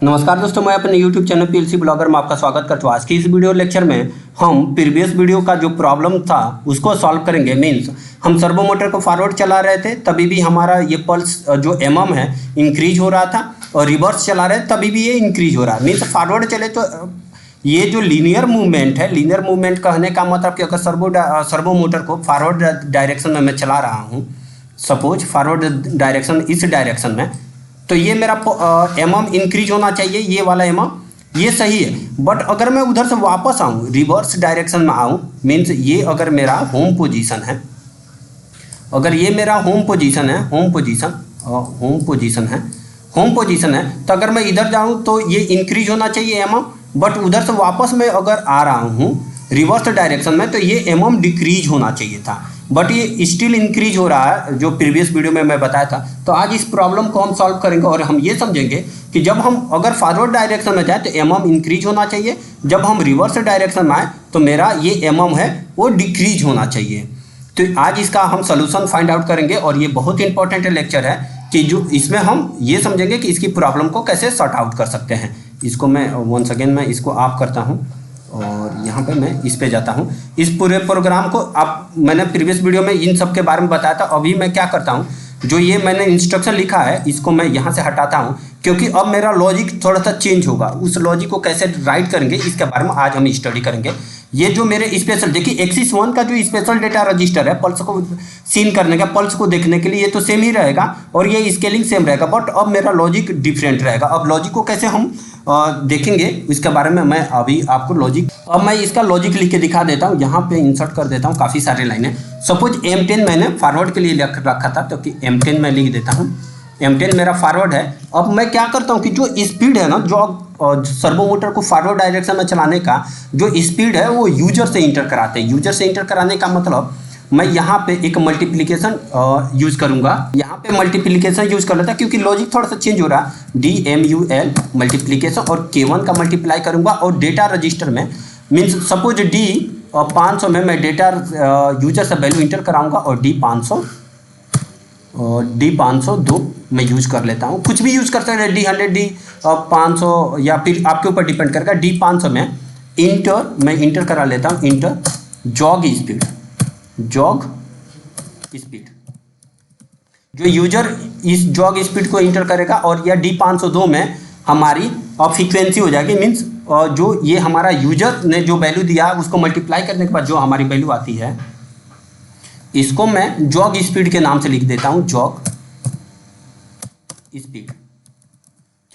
नमस्कार दोस्तों, मैं अपने YouTube चैनल पीएलसी ब्लॉगर में आपका स्वागत करता हूँ। आज की इस वीडियो लेक्चर में हम प्रीवियस वीडियो का जो प्रॉब्लम था उसको सॉल्व करेंगे। मीन्स हम सर्वो मोटर को फॉरवर्ड चला रहे थे, तभी भी हमारा ये पल्स जो एमएम है इंक्रीज हो रहा था, और रिवर्स चला रहे तभी भी ये इंक्रीज हो रहा है। मीन्स फॉरवर्ड चले तो ये जो लीनियर मूवमेंट है, लीनियर मूवमेंट कहने का मतलब कि अगर सर्वो मोटर को फॉरवर्ड डायरेक्शन में मैं चला रहा हूँ, सपोज फॉरवर्ड डायरेक्शन इस डायरेक्शन में, तो ये मेरा एमएम इंक्रीज होना चाहिए, ये वाला एमएम, ये सही है। बट अगर मैं उधर से वापस आऊँ, रिवर्स डायरेक्शन में आऊँ, मीन्स ये अगर मेरा होम पोजीशन है, अगर ये मेरा होम पोजीशन है, होम पोजीशन है, तो अगर मैं इधर जाऊँ तो ये इंक्रीज होना चाहिए एमएम। बट उधर से वापस मैं अगर आ रहा हूँ रिवर्स डायरेक्शन में, तो ये एमएम डिक्रीज होना चाहिए था, बट ये स्टिल इंक्रीज हो रहा है, जो प्रीवियस वीडियो में मैं बताया था। तो आज इस प्रॉब्लम को हम सॉल्व करेंगे और हम ये समझेंगे कि जब हम अगर फॉरवर्ड डायरेक्शन में जाए तो एमएम इंक्रीज होना चाहिए, जब हम रिवर्स डायरेक्शन में आए तो मेरा ये एमएम है वो डिक्रीज होना चाहिए। तो आज इसका हम सोल्यूशन फाइंड आउट करेंगे, और ये बहुत इंपॉर्टेंट लेक्चर है कि जो इसमें हम ये समझेंगे कि इसकी प्रॉब्लम को कैसे सॉर्ट आउट कर सकते हैं। इसको मैं वंस अगेन मैं इसको ऑफ करता हूँ और यहाँ पे मैं इस पे जाता हूँ। इस पूरे प्रोग्राम को मैंने प्रीवियस वीडियो में इन सब के बारे में बताया था। अभी मैं क्या करता हूँ, जो ये मैंने इंस्ट्रक्शन लिखा है इसको मैं यहाँ से हटाता हूँ, क्योंकि अब मेरा लॉजिक थोड़ा सा चेंज होगा। उस लॉजिक को कैसे राइट करेंगे इसके बारे में आज हम स्टडी करेंगे। ये जो मेरे स्पेशल, देखिए एक्सिस 1 का जो स्पेशल डेटा रजिस्टर है पल्स को सीन करने का, पल्स को देखने के लिए, ये तो सेम ही रहेगा और ये स्केलिंग सेम रहेगा, बट अब मेरा लॉजिक डिफरेंट रहेगा। अब लॉजिक को कैसे हम देखेंगे इसके बारे में मैं अभी आपको अब मैं इसका लॉजिक लिख के दिखा देता हूँ। यहाँ पे इंसर्ट कर देता हूँ काफ़ी सारी लाइनें। सपोज M10 मैंने फॉरवर्ड के लिए रखा था, तो कि M10 मैं लिख देता हूँ। M10 मेरा फॉरवर्ड है। अब मैं क्या करता हूँ कि जो स्पीड है ना, जो सर्वो मोटर को फॉरवर्ड डायरेक्शन में चलाने का जो स्पीड है वो यूजर से इंटर कराते हैं। यूजर से इंटर कराने का मतलब मैं यहाँ पे एक मल्टीप्लिकेशन यूज़ करूँगा, यहाँ पे मल्टीप्लिकेशन यूज़ कर लेता, क्योंकि लॉजिक थोड़ा सा चेंज हो रहा है। DMUL मल्टीप्लिकेशन और K1 का मल्टीप्लाई करूँगा, और डेटा रजिस्टर में मीन्स सपोज D 500 में मैं डेटा यूजर से वैल्यू इंटर कराऊँगा, और D 502 मैं यूज़ कर लेता हूँ। कुछ भी यूज़ कर सकते हैं, D100 D 500, या फिर आपके ऊपर डिपेंड करेगा। D 500 में मैं इंटर करा लेता हूँ, इंटर जॉग स्पीड, जो यूजर इस जॉग स्पीड को इंटर करेगा, और या D 502 में हमारी फ्रीक्वेंसी हो जाएगी। मीन्स जो ये हमारा यूजर ने जो वैल्यू दिया उसको मल्टीप्लाई करने के बाद जो हमारी वैल्यू आती है, इसको मैं जॉग स्पीड के नाम से लिख देता हूँ, जॉग स्पीड।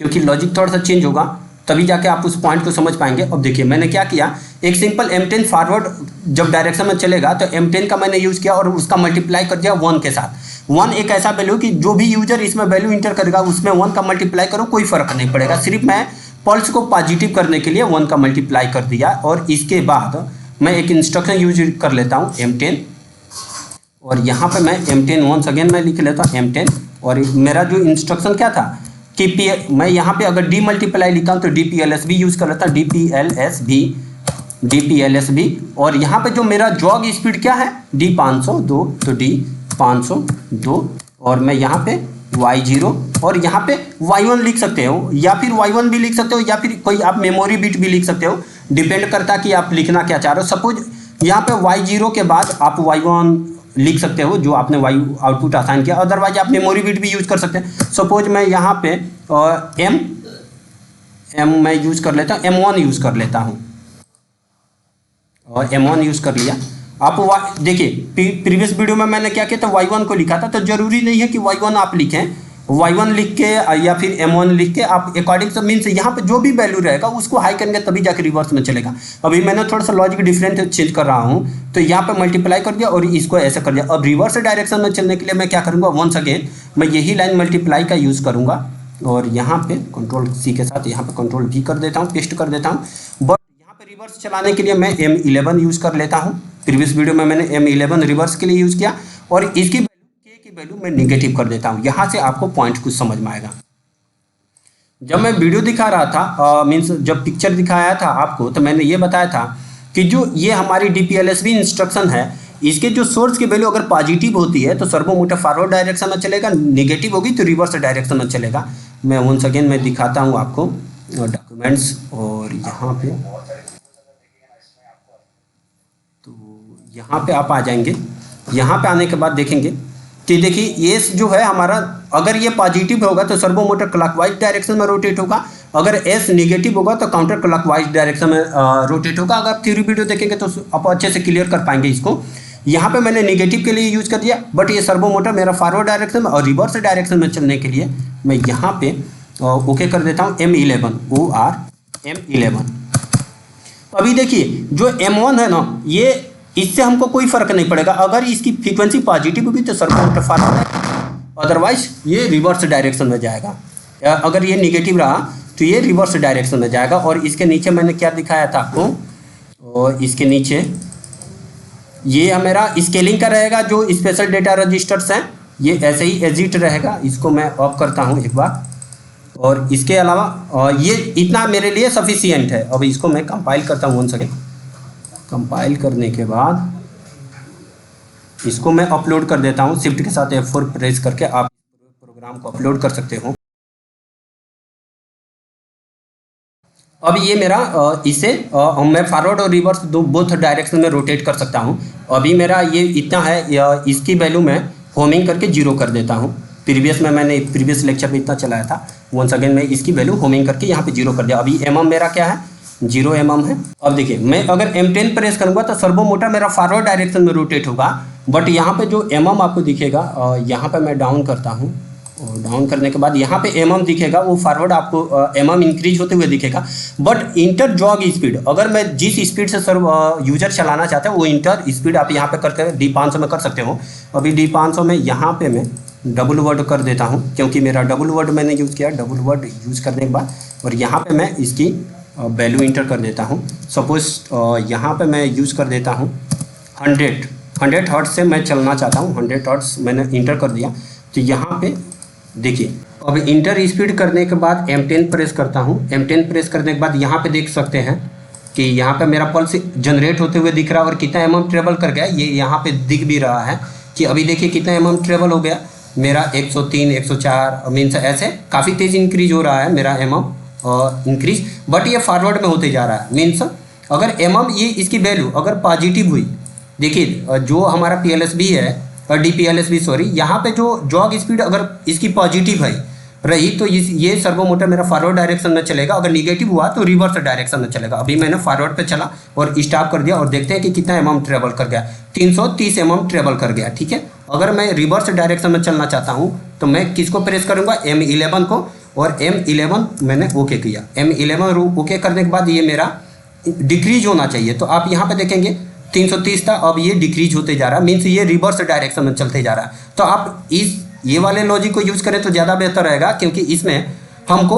क्योंकि लॉजिक थोड़ा सा चेंज होगा तभी जाके आप उस पॉइंट को समझ पाएंगे। अब देखिए मैंने क्या किया, एक सिंपल M10 फॉरवर्ड जब डायरेक्शन में चलेगा तो M10 का मैंने यूज़ किया और उसका मल्टीप्लाई कर दिया 1 के साथ। 1 एक ऐसा वैल्यू कि जो भी यूजर इसमें वैल्यू इंटर करेगा उसमें 1 का मल्टीप्लाई करो, कोई फर्क नहीं पड़ेगा। सिर्फ मैं पल्स को पॉजिटिव करने के लिए 1 का मल्टीप्लाई कर दिया, और इसके बाद मैं एक इंस्ट्रक्शन यूज कर लेता हूँ M10, और यहाँ पर मैं M10 वंस अगेन मैं लिख लेता हूँ M10। और मेरा जो इंस्ट्रक्शन क्या था कि मैं यहाँ पे अगर D मल्टीप्लाई लिखा हूँ तो DPLSB यूज़ कर लेता हूँ, DPLSB। और यहाँ पे जो मेरा जॉग स्पीड क्या है, D 502, तो D 502, और मैं यहाँ पे Y0 और यहाँ पे Y1 लिख सकते हो, या फिर Y1 भी लिख सकते हो, या फिर कोई आप मेमोरी बिट भी लिख सकते हो, डिपेंड करता कि आप लिखना क्या चाह रहे हो। सपोज यहाँ पे Y0 के बाद आप Y1 लिख सकते हो जो आपने वाई आउटपुट असाइन किया, अदरवाइज आप मेमोरी बिट भी यूज़ कर सकते हैं। सपोज मैं यहाँ पे मैं यूज़ कर लेता हूँ, M1 यूज़ कर लेता हूँ, और M1 यूज़ कर लिया। आप देखिए प्रीवियस वीडियो में मैंने क्या किया था, Y1 को लिखा था, तो ज़रूरी नहीं है कि Y1 आप लिखें। Y1 लिख के या फिर M1 लिख के आप अकॉर्डिंग टू मीन्स यहाँ पे जो भी वैल्यू रहेगा उसको हाई करेंगे तभी जाके रिवर्स में चलेगा। अभी मैंने थोड़ा सा लॉजिक डिफरेंट चेंज कर रहा हूँ, तो यहाँ पे मल्टीप्लाई कर दिया और इसको ऐसे कर दिया। अब रिवर्स डायरेक्शन में चलने के लिए मैं क्या करूँगा, वंस अगेन मैं यही लाइन मल्टीप्लाई का यूज़ करूँगा, और यहाँ पे Ctrl+C के साथ यहाँ पे Ctrl+V कर देता हूँ, पेस्ट कर देता हूँ। बट यहाँ पे रिवर्स चलाने के लिए मैं M11 यूज़ कर लेता हूँ। प्रीवियस वीडियो में मैंने M11 रिवर्स के लिए यूज़ किया, और इसकी वैल्यू मैं निगेटिव कर देता हूँ। यहाँ से आपको पॉइंट कुछ समझ में आएगा। जब मैं वीडियो दिखा रहा था, मीन्स जब पिक्चर दिखाया था आपको, तो मैंने ये बताया था कि जो ये हमारी DPLSB इंस्ट्रक्शन है, इसके जो सोर्स की वैल्यू अगर पॉजिटिव होती है तो सर्वो मोटर फॉरवर्ड डायरेक्शन में चलेगा, नेगेटिव होगी तो रिवर्स डायरेक्शन में चलेगा। मैं वंस अगेन मैं दिखाता हूँ आपको, डॉक्यूमेंट्स और यहाँ पे, तो यहाँ पे आप आ जाएंगे। यहाँ पे आने के बाद देखेंगे कि देखिए ये जो है हमारा, अगर ये पॉजिटिव होगा तो सर्वो मोटर क्लॉकवाइज डायरेक्शन में रोटेट होगा, अगर एस निगेटिव होगा तो काउंटर क्लॉकवाइज डायरेक्शन में रोटेट होगा। अगर आप थ्योरी वीडियो देखेंगे तो आप अच्छे से क्लियर कर पाएंगे इसको। यहाँ पे मैंने निगेटिव के लिए यूज कर दिया, बट ये सर्वो मोटर मेरा फॉरवर्ड डायरेक्शन में और रिवर्स डायरेक्शन में चलने के लिए मैं यहाँ पे ओके कर देता हूँ M11 OR M11। अभी देखिए जो M1 है ना, ये इससे हमको कोई फर्क नहीं पड़ेगा। अगर इसकी फ्रीक्वेंसी पॉजिटिव होगी तो सर्वो मोटर फॉरवर्ड है, अदरवाइज ये रिवर्स डायरेक्शन में जाएगा। अगर ये निगेटिव रहा तो ये रिवर्स डायरेक्शन में जाएगा। और इसके नीचे मैंने क्या दिखाया था आपको, और इसके नीचे ये मेरा स्केलिंग का रहेगा, जो स्पेशल डेटा रजिस्टर्स हैं ये ऐसे ही एग्जिट रहेगा। इसको मैं ऑफ करता हूँ एक बार, और इसके अलावा ये इतना मेरे लिए सफिशियंट है। अब इसको मैं कंपाइल करता हूँ वन सेकेंड। कंपाइल करने के बाद इसको मैं अपलोड कर देता हूँ। शिफ्ट के साथ F4 प्रेस करके आप प्रोग्राम को अपलोड कर सकते हो। अब ये मेरा इसे मैं फॉरवर्ड और रिवर्स बोथ डायरेक्शन में रोटेट कर सकता हूँ। अभी मेरा ये इतना है, इसकी वैल्यू मैं होमिंग करके 0 कर देता हूँ। प्रीवियस में मैंने प्रीवियस लेक्चर में इतना चलाया था। वंस अगेन मैं इसकी वैल्यू होमिंग करके यहाँ पे 0 कर दिया। अभी mm मेरा क्या है, 0 mm है। अब देखिए मैं अगर M10 प्रेस करूँगा तो सर्वो मोटर मेरा फॉरवर्ड डायरेक्शन में रोटेट होगा, बट यहाँ पे जो mm आपको दिखेगा, यहाँ पे मैं डाउन करता हूँ, और डाउन करने के बाद यहाँ पे mm दिखेगा, वो फॉरवर्ड आपको mm इंक्रीज होते हुए दिखेगा। बट इंटर जॉग स्पीड, अगर मैं जिस स्पीड से यूजर चलाना चाहते हैं वो इंटर स्पीड आप यहाँ पे करते हैं D500 में कर सकते हो। अभी D500 में यहाँ पे मैं डबल वर्ड कर देता हूँ, क्योंकि मेरा डबल वर्ड मैंने यूज़ किया। डबल वर्ड यूज़ करने के बाद और यहाँ पे मैं इसकी वैल्यू इंटर कर देता हूँ। सपोज यहाँ पे मैं यूज़ कर देता हूँ 100 हर्ट्ज से मैं चलना चाहता हूँ। 100 हर्ट्ज मैंने इंटर कर दिया। तो यहाँ पे देखिए अब इंटर स्पीड करने के बाद M10 प्रेस करता हूँ। M10 प्रेस करने के बाद यहाँ पे देख सकते हैं कि यहाँ पे मेरा पल्स जनरेट होते हुए दिख रहा है, और कितना mm ट्रेवल कर गया ये यहाँ पे दिख भी रहा है कि अभी देखिए कितना mm ट्रेवल हो गया मेरा, 103 104 मीन्स ऐसे काफ़ी तेज़ इंक्रीज हो रहा है मेरा mm इंक्रीज। बट ये फॉरवर्ड में होते जा रहा है। मीन्स अगर mm ये इसकी वैल्यू अगर पॉजिटिव हुई, देखिए जो हमारा PLSB है और DPLSB सॉरी, यहाँ पे जो जॉग स्पीड अगर इसकी पॉजिटिव है रही तो ये सर्वो मोटर मेरा फॉरवर्ड डायरेक्शन में चलेगा। अगर निगेटिव हुआ तो रिवर्स डायरेक्शन में चलेगा। अभी मैंने फॉरवर्ड पे चला और स्टॉप कर दिया, और देखते हैं कि कितना mm ट्रेवल कर गया। 330 mm ट्रेवल कर गया, ठीक है। अगर मैं रिवर्स डायरेक्शन में चलना चाहता हूँ तो मैं किसको प्रेस करूँगा, M11 को, और M11 मैंने ओके किया। M11 ओके करने के बाद ये मेरा डिक्रीज होना चाहिए। तो आप यहाँ पे देखेंगे 330 था, अब ये डिक्रीज होते जा रहा है, मीन्स ये रिवर्स डायरेक्शन में चलते जा रहा है। तो आप ये वाले लॉजिक को यूज़ करें तो ज़्यादा बेहतर रहेगा, क्योंकि इसमें हमको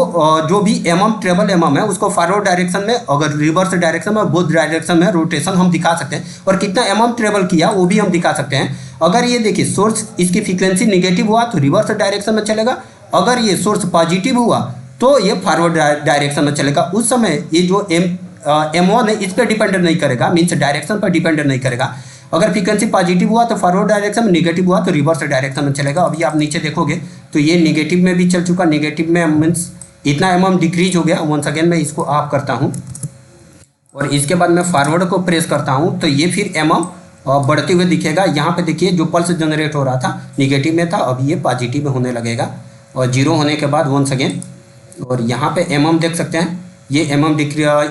जो भी ट्रेवल है उसको फॉरवर्ड डायरेक्शन में, अगर रिवर्स डायरेक्शन में, बोथ डायरेक्शन में रोटेशन हम दिखा सकते हैं, और कितना ट्रेवल किया वो भी हम दिखा सकते हैं। अगर ये देखिए सोर्स इसकी फ्रीक्वेंसी निगेटिव हुआ तो रिवर्स डायरेक्शन में चलेगा, अगर ये सोर्स पॉजिटिव हुआ तो ये फॉरवर्ड डायरेक्शन में चलेगा। उस समय ये जो M1 है इस पर डिपेंडेंट नहीं करेगा, मीन्स डायरेक्शन पर डिपेंडेंट नहीं करेगा। अगर फ्रीक्वेंसी पॉजिटिव हुआ तो फॉरवर्ड डायरेक्शन में, निगेटिव हुआ तो रिवर्स डायरेक्शन में चलेगा। अभी आप नीचे देखोगे तो ये निगेटिव में भी चल चुका, निगेटिव में मीन्स इतना mm डिक्रीज हो गया। वंस अगेन मैं इसको ऑफ करता हूँ, और इसके बाद मैं फॉरवर्ड को प्रेस करता हूँ तो ये फिर mm बढ़ते हुए दिखेगा। यहाँ पे देखिए जो पल्स जनरेट हो रहा था निगेटिव में था, अभी ये पॉजिटिव में होने लगेगा, और 0 होने के बाद वंस अगेन, और यहाँ पे mm देख सकते हैं ये mm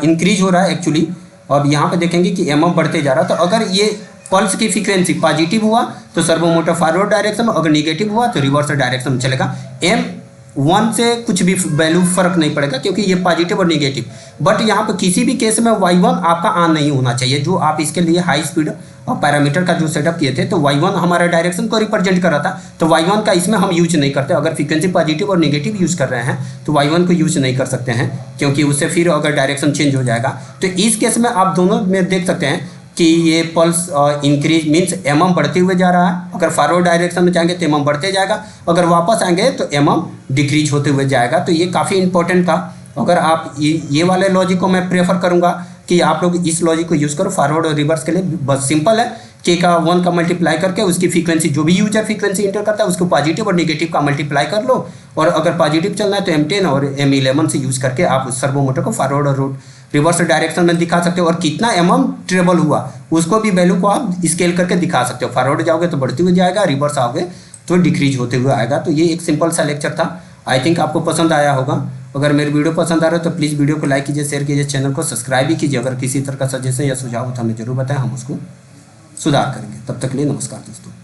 इंक्रीज हो रहा है एक्चुअली। अब यहाँ पे देखेंगे कि mm बढ़ते जा रहा है। तो अगर ये पल्स की फ्रीक्वेंसी पॉजिटिव हुआ तो सर्वो मोटर फॉरवर्ड डायरेक्शन में, अगर निगेटिव हुआ तो रिवर्स डायरेक्शन में चलेगा। M1 से कुछ भी वैल्यू फर्क नहीं पड़ेगा, क्योंकि ये पॉजिटिव और निगेटिव। बट यहाँ पर किसी भी केस में Y1 आपका ऑन नहीं होना चाहिए। जो आप इसके लिए हाई स्पीड और पैरामीटर का जो सेटअप किए थे तो Y1 हमारा डायरेक्शन को रिप्रेजेंट कर रहा था, तो Y1 का इसमें हम यूज नहीं करते। अगर फ्रीक्वेंसी पॉजिटिव और नेगेटिव यूज़ कर रहे हैं तो Y1 को यूज नहीं कर सकते हैं, क्योंकि उससे फिर अगर डायरेक्शन चेंज हो जाएगा। तो इस केस में आप दोनों में देख सकते हैं कि ये पल्स इंक्रीज मीन्स mm बढ़ते हुए जा रहा है। अगर फॉरवर्ड डायरेक्शन में जाएंगे तो mm बढ़ते जाएगा, अगर वापस आएंगे तो mm डिक्रीज होते हुए जाएगा। तो ये काफ़ी इंपॉर्टेंट था। अगर आप ये वाले लॉजिक को मैं प्रेफर करूँगा कि आप लोग इस लॉजिक को यूज़ करो फॉरवर्ड और रिवर्स के लिए। बस सिंपल है, K का 1 का मल्टीप्लाई करके उसकी फ्रीक्वेंसी जो भी यूजर फ्रीक्वेंसी इंटर करता है उसको पॉजिटिव और नेगेटिव का मल्टीप्लाई कर लो, और अगर पॉजिटिव चलना है तो M10 और M11 से यूज़ करके आप उस सर्वो मोटर को फॉरवर्ड और रिवर्स डायरेक्शन में दिखा सकते हो, और कितना ट्रेवल हुआ उसको भी वैल्यू को आप स्केल करके दिखा सकते हो। फॉरवर्ड जाओगे तो बढ़ती हुई जाएगा, रिवर्स आओगे तो डिक्रीज होते हुए आएगा। तो ये एक सिंपल सा लेक्चर था, आई थिंक आपको पसंद आया होगा। अगर मेरी वीडियो पसंद आ रहा है तो प्लीज़ वीडियो को लाइक कीजिए, शेयर कीजिए, चैनल को सब्सक्राइब भी कीजिए। अगर किसी तरह का सजेशन या सुझाव हो तो हमें जरूर बताएं, हम उसको सुधार करेंगे। तब तक के लिए नमस्कार दोस्तों।